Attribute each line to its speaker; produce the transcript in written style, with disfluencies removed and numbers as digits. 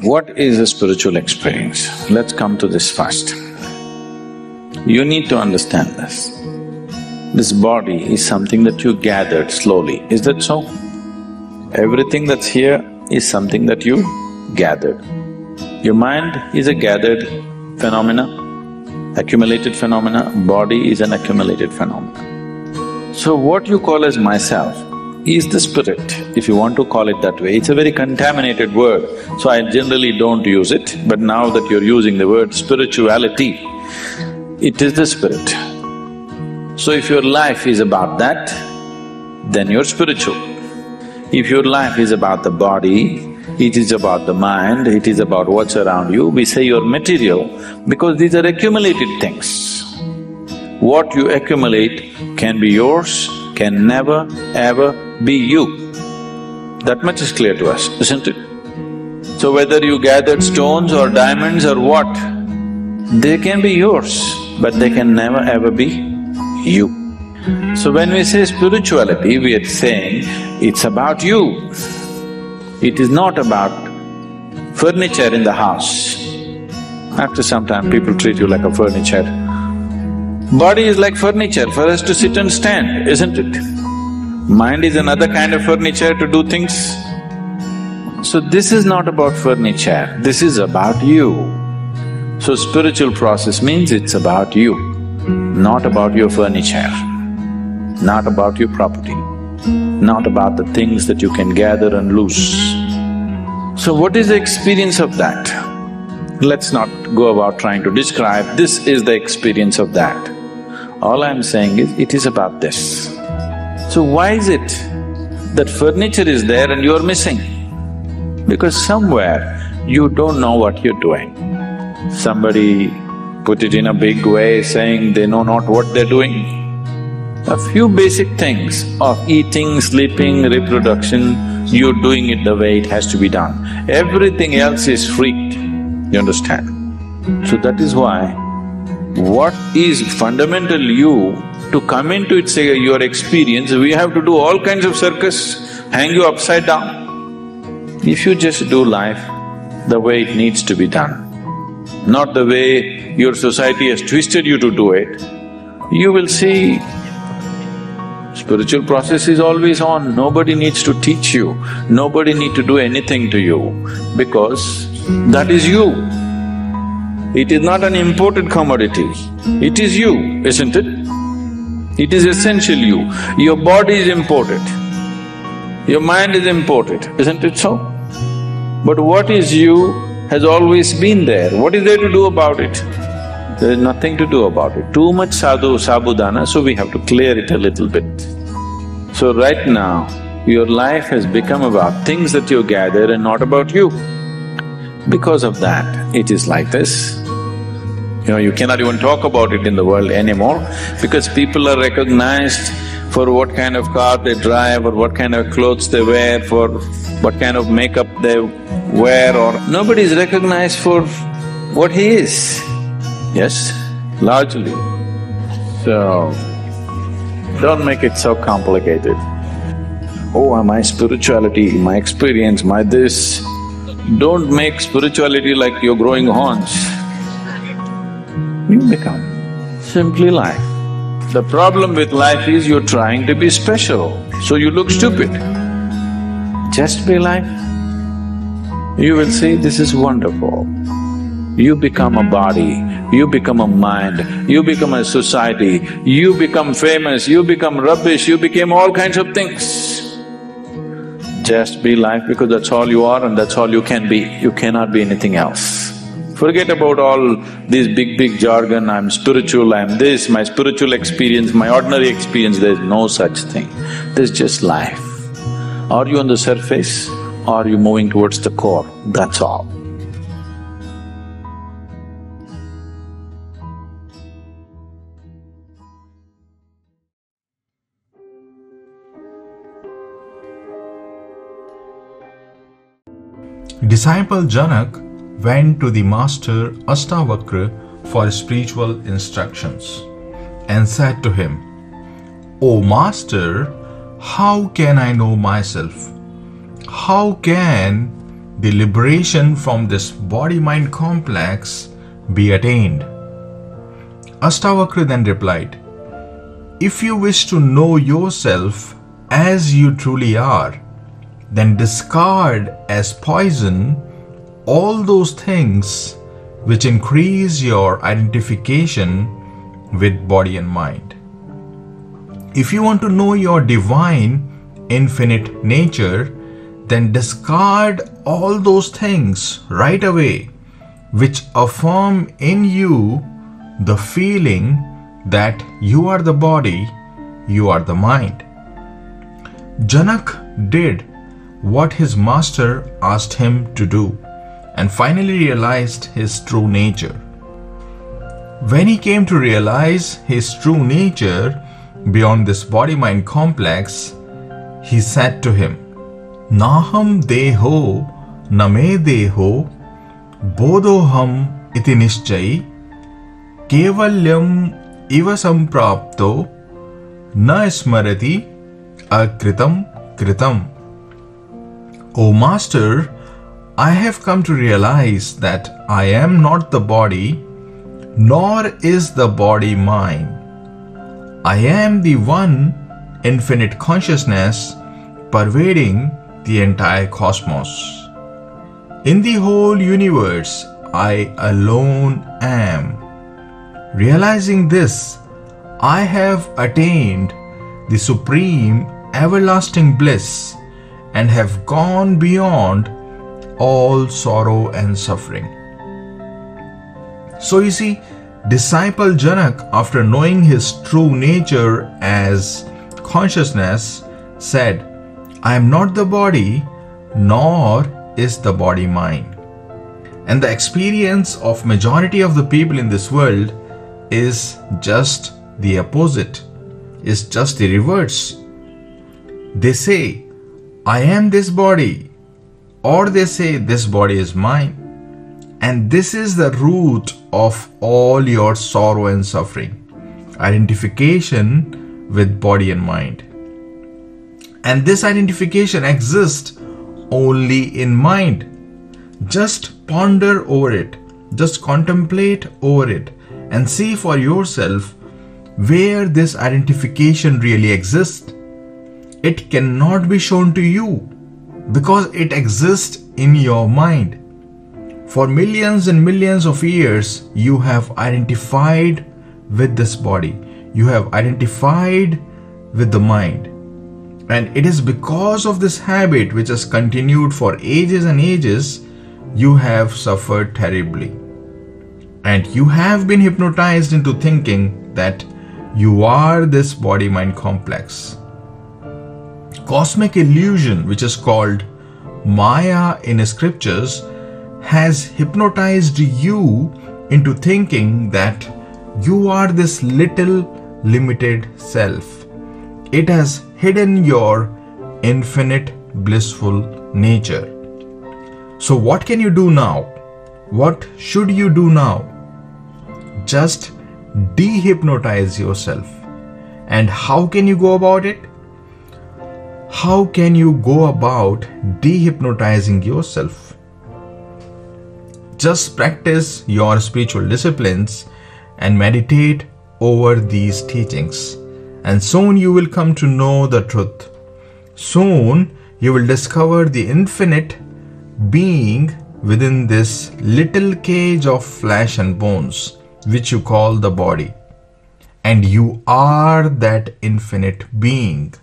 Speaker 1: What is a spiritual experience? Let's come to this first. You need to understand this. This body is something that you gathered slowly, is that so? Everything that's here is something that you gathered. Your mind is a gathered phenomena, accumulated phenomena, body is an accumulated phenomena. So what you call as myself is the spirit, if you want to call it that way. It's a very contaminated word, so I generally don't use it, but now that you're using the word spirituality, it is the spirit. So if your life is about that, then you're spiritual. If your life is about the body, it is about the mind, it is about what's around you, we say you're material because these are accumulated things. What you accumulate can be yours, can never ever be you. That much is clear to us, isn't it? So whether you gathered stones or diamonds or what, they can be yours, but they can never ever be you. So when we say spirituality, we are saying it's about you. It is not about furniture in the house. After some time, people treat you like a furniture. Body is like furniture for us to sit and stand, isn't it? Mind is another kind of furniture to do things. So this is not about furniture, this is about you. So spiritual process means it's about you, not about your furniture, not about your property, not about the things that you can gather and lose. So what is the experience of that? Let's not go about trying to describe, this is the experience of that. All I'm saying is, it is about this. So why is it that furniture is there and you're missing? Because somewhere you don't know what you're doing. Somebody put it in a big way, saying they know not what they're doing. A few basic things of eating, sleeping, reproduction, you're doing it the way it has to be done. Everything else is freaked, you understand? So that is why what is fundamental you, to come into it, say your experience, we have to do all kinds of circus, hang you upside down. If you just do life the way it needs to be done, not the way your society has twisted you to do it, you will see spiritual process is always on. Nobody needs to teach you, nobody need to do anything to you, because that is you. It is not an imported commodity, it is you, isn't it? It is essential you. Your body is imported, your mind is imported, isn't it so? But what is you has always been there. What is there to do about it? There is nothing to do about it. Too much sabudana, so we have to clear it a little bit. So right now, your life has become about things that you gather and not about you. Because of that, it is like this. You cannot even talk about it in the world anymore because people are recognized for what kind of car they drive or what kind of clothes they wear, for what kind of makeup they wear, or nobody is recognized for what he is, yes, largely. So, don't make it so complicated. Oh, my spirituality, my experience, my this. Don't make spirituality like you're growing horns. You become simply life. The problem with life is you're trying to be special, so you look stupid. Just be life. You will see this is wonderful. You become a body, you become a mind, you become a society, you become famous, you become rubbish, you became all kinds of things. Just be life because that's all you are and that's all you can be. You cannot be anything else. Forget about all these big jargon, I'm spiritual, I'm this, my spiritual experience, my ordinary experience, there's no such thing. There's just life. Are you on the surface or are you moving towards the core? That's all.
Speaker 2: Disciple Janak went to the master Astavakra for spiritual instructions and said to him, "O master, how can I know myself? How can the liberation from this body-mind complex be attained? Astavakra then replied, if you wish to know yourself as you truly are, then discard as poison all those things which increase your identification with body and mind. If you want to know your divine, infinite nature, then discard all those things right away which affirm in you the feeling that you are the body, you are the mind. Janak did what his master asked him to do and finally realized his true nature. When he came to realize his true nature beyond this body-mind complex, he said to him, Naham deho name deho bodhoham iti nishchai kevalyam iva samprapto na smarati akritam kritam. O Master, I have come to realize that I am not the body, nor is the body mine. I am the one infinite consciousness pervading the entire cosmos. In the whole universe, I alone am. Realizing this, I have attained the supreme everlasting bliss and have gone beyond all sorrow and suffering. So you see, disciple Janak, after knowing his true nature as consciousness, said, I am not the body, nor is the body mine. And the experience of majority of the people in this world is just the opposite, is just the reverse. They say, I am this body, or they say this body is mine. And this is the root of all your sorrow and suffering, identification with body and mind. And this identification exists only in mind. Just ponder over it, just contemplate over it, and see for yourself where this identification really exists. It cannot be shown to you because it exists in your mind. For millions and millions of years, you have identified with this body. You have identified with the mind. And it is because of this habit, which has continued for ages and ages, you have suffered terribly. And you have been hypnotized into thinking that you are this body-mind complex. Cosmic illusion, which is called Maya in scriptures, has hypnotized you into thinking that you are this little limited self. It has hidden your infinite blissful nature. So what can you do now? What should you do now? Just dehypnotize yourself. And how can you go about it? How can you go about dehypnotizing yourself? Just practice your spiritual disciplines and meditate over these teachings. And soon you will come to know the truth. Soon you will discover the infinite being within this little cage of flesh and bones, which you call the body. And you are that infinite being.